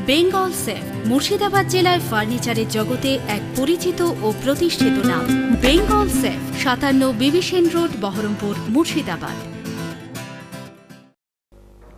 Bengal safe Murshidabad জেলায় ফার্নিচারের জগতে এক পরিচিত ও প্রতিষ্ঠিত নাম। বেঙ্গল সেফ ৫৭ বিবি সেন রোড, বহরমপুর, মুর্শিদাবাদ।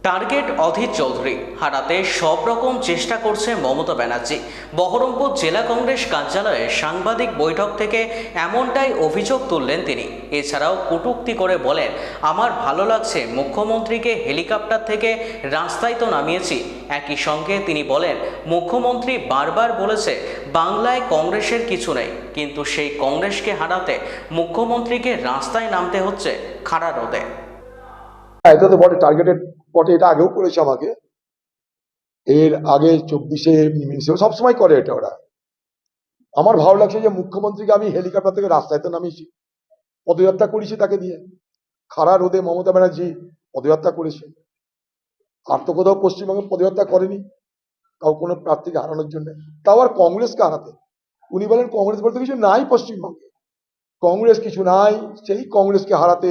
টার্গেট অধীর চৌধুরী হারাতে সব রকম চেষ্টা করছে মমতা ব্যানার্জি। বহরমপুর জেলা কংগ্রেস কার্যালয়ে সাংবাদিক বৈঠক থেকে এমনটাই অভিযোগ তুললেন তিনি। এছাড়াও কটূক্তি করে বলেন, আমার ভালো লাগছে মুখ্যমন্ত্রীকে হেলিকপ্টার থেকে রাস্তায় তো নামিয়েছি। একই সঙ্গে তিনি বলেন, মুখ্যমন্ত্রী বারবার বলেছে বাংলায় কংগ্রেসের কিছু নেই, কিন্তু সেই কংগ্রেসকে হারাতে মুখ্যমন্ত্রীকে রাস্তায় নামতে হচ্ছে খাড়া রোদে। এটা তো বটে, টার্গেটেড বটে, এটা আগেও করেছে আমাকে, এর আগে ২৪-এ মিনিস্টার সবসময় করে এটা ওরা। আমার ভালো লাগছে যে মুখ্যমন্ত্রীকে আমি হেলিকপ্টার থেকে রাস্তায় তো নামিয়েছি, পদযাত্রা করেছি তাকে দিয়ে, খাড়া রোদে মমতা ব্যানার্জি পদযাত্রা করেছে। আর তো কোথাও পশ্চিমবঙ্গে পদযাত্রা করেনি তাও কোনো প্রার্থীকে হারানোর জন্য, তাও আর কংগ্রেসকে হারাতে। উনি বলেন কংগ্রেস বলতে কিছু নাই পশ্চিমবঙ্গে, কংগ্রেস কিছু নাই, সেই কংগ্রেসকে হারাতে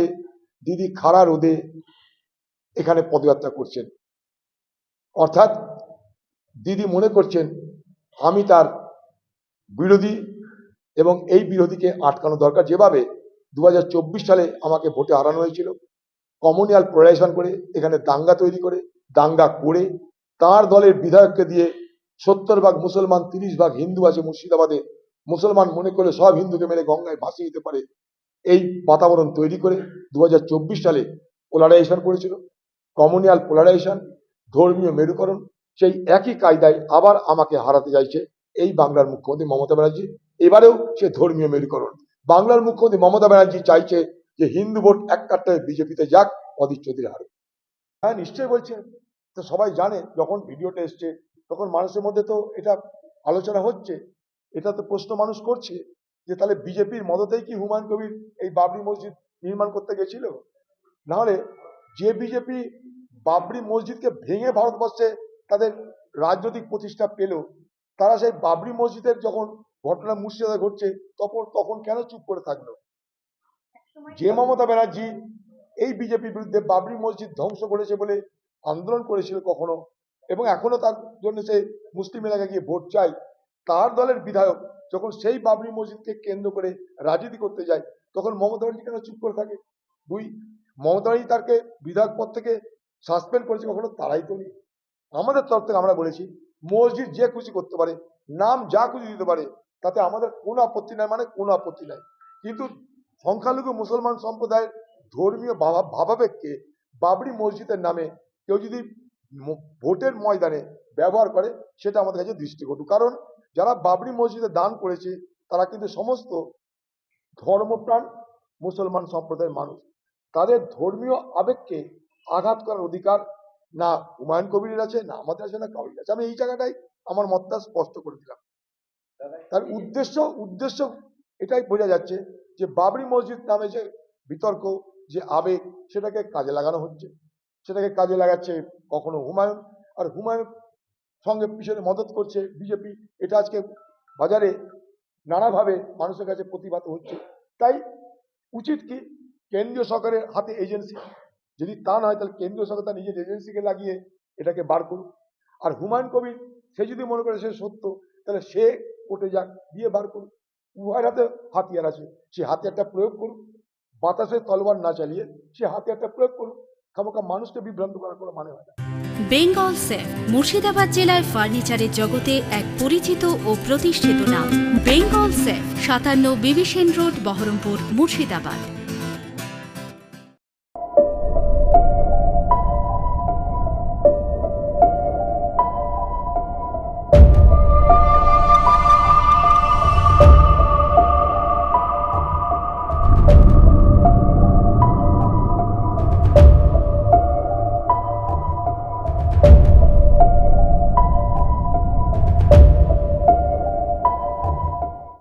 দিদি খাড়া রোদে এখানে পদযাত্রা করছেন। অর্থাৎ দিদি মনে করছেন আমি তার বিরোধী এবং এই বিরোধীকে আটকানো দরকার। যেভাবে ২০২৪ সালে আমাকে ভোটে হারানো হয়েছিল, কমিউনাল পোলারাইজেশন করে, এখানে দাঙ্গা তৈরি করে, দাঙ্গা করে তার দলের বিধায়ককে দিয়ে ৭০ ভাগ মুসলমান ৩০ ভাগ হিন্দু আছে মুর্শিদাবাদে, মুসলমান মনে করলে সব হিন্দুকে মেরে গঙ্গায় ভাসিয়ে দিতে পারে, এই বাতাবরণ তৈরি করে ২০২৪ সালে পোলারাইজেশন করেছিল। কমিউনাল পোলারাইজেশন, ধর্মীয় মেরুকরণ, সেই একই কায়দায় আবার আমাকে হারাতে চাইছে এই বাংলার মুখ্যমন্ত্রী মমতা ব্যানার্জি। এবারেও সে ধর্মীয় মেরুকরণ। বাংলার মুখ্যমন্ত্রী মমতা ব্যানার্জি চাইছে যে হিন্দু ভোট এক কাট্টায় বিজেপিতে যাক, অধীর চৌধুরী হারুক। হ্যাঁ, নিশ্চয়ই বলছেন, তো সবাই জানে যখন ভিডিওটা এসছে তখন মানুষের মধ্যে তো এটা আলোচনা হচ্ছে, এটা তো প্রশ্ন মানুষ করছে যে তাহলে বিজেপির মদতেই কি হুমায়ুন কবির এই বাবরি মসজিদ নির্মাণ করতে গেছিল? নাহলে যে বিজেপি বাবরি মসজিদকে ভেঙে ভারতবর্ষে তাদের রাজনৈতিক প্রতিষ্ঠা পেল, তারা সেই বাবরি মসজিদের যখন ঘটনা মুর্শিদাবাদে ঘটছে তখন কেন চুপ করে থাকলো? যে মমতা ব্যানার্জি এই বিজেপির বিরুদ্ধে বাবরি মসজিদ ধ্বংস করেছে বলে আন্দোলন করেছিল কখনো, এবং এখনো তার জন্য সে মুসলিম এলাকায় গিয়ে ভোট চায়, তার দলের বিধায়ক যখন সেই বাবরি মসজিদকে কেন্দ্র করে রাজনীতি করতে যায়, তখন মমতা ব্যানার্জি কেন চুপ করে থাকে? দুই, মমতা ব্যানার্জি তাকে বিধায়ক পদ থেকে সাসপেন্ড করেছে, কখনো তারাই তো নেই। আমাদের তরফ থেকে আমরা বলেছি মসজিদ যে খুশি করতে পারে, নাম যা খুশি দিতে পারে, তাতে আমাদের কোনো আপত্তি নাই, মানে কোনো আপত্তি নাই। কিন্তু সংখ্যালঘু মুসলমান সম্প্রদায়ের ধর্মীয় ভাবাবেগকে বাবরি মসজিদের নামে কেউ যদি ভোটের ময়দানে ব্যবহার করে, সেটা আমাদের কাছে দৃষ্টিকটু। কারণ যারা বাবরি মসজিদে দান করেছে তারা কিন্তু সমস্ত ধর্মপ্রাণ মুসলমান সম্প্রদায়ের মানুষ। তাদের ধর্মীয় আবেগকে আঘাত করার অধিকার না হুমায়ুন কবিরের আছে, না আমাদের আছে, না কাউরির আছে। আমি এই জায়গাটাই আমার মতটা স্পষ্ট করে দিলাম। তার উদ্দেশ্য এটাই বোঝা যাচ্ছে যে বাবরি মসজিদ নামে যে বিতর্ক, যে আবেগ, সেটাকে কাজে লাগানো হচ্ছে, সেটাকে কাজে লাগাচ্ছে কখনো হুমায়ুন, আর হুমায়ুন সঙ্গে পিছনে মদত করছে বিজেপি। এটা আজকে বাজারে নানাভাবে মানুষের কাছে প্রতিবাদ হচ্ছে। তাই উচিত কি, কেন্দ্রীয় সরকারের হাতে এজেন্সি, যদি তা না হয় তাহলে কেন্দ্রীয় সরকার তার নিজের এজেন্সিকে লাগিয়ে এটাকে বার করুক। আর হুমায়ুন কবির সে যদি মনে করে সে সত্য, তাহলে সে কোর্টে যাক, দিয়ে বার করুক। উভয়ের হাতে হাতিয়ার আছে, সে হাতিয়ারটা প্রয়োগ করুক। বাতাসে তলোয়ার না চালিয়ে সে হাতিয়ারটা প্রয়োগ করুক। খামোখা মানুষকে বিভ্রান্ত করার কোনো মানে হয় না। বেঙ্গল সেফ মুর্শিদাবাদ জেলায় ফার্নিচারের জগতে এক পরিচিত ও প্রতিষ্ঠিত নাম। বেঙ্গল সেফ ৫৭ বিবি সেন রোড, বহরমপুর, মুর্শিদাবাদ।